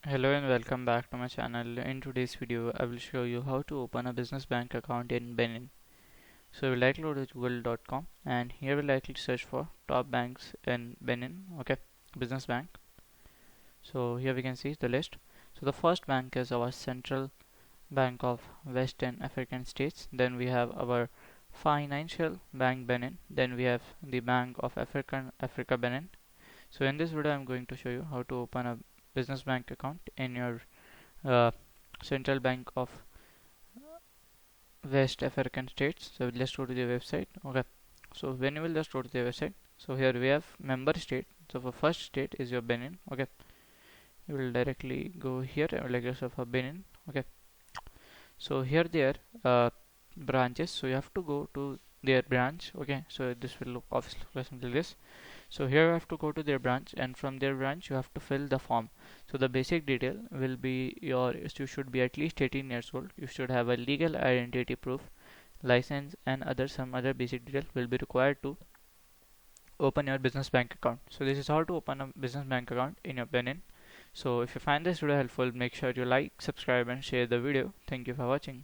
Hello and welcome back to my channel. In today's video, I will show you how to open a business bank account in Benin. So you will likely go to google.com and here we likely search for top banks in Benin. Okay, business bank. So here we can see the list. So the first bank is our Central Bank of Western African States. Then we have our Financial Bank Benin. Then we have the Bank of Africa Benin. So in this video, I'm going to show you how to open a business bank account in your uh, Central Bank of West African States. So let's go to the website. Okay. So when you will just go to the website. So here we have member state. So for first state is your Benin. Okay. You will directly go here like yourself for Benin. Okay. So here there branches. So you have to go to their branch. Okay. So this will look obviously something like this. So here you have to go to their branch, and from their branch you have to fill the form. So the basic detail will be you should be at least 18 years old. You should have a legal identity proof, license, and some other basic detail will be required to open your business bank account. So this is how to open a business bank account in your Benin. So if you find this video helpful, make sure you like, subscribe, and share the video. Thank you for watching.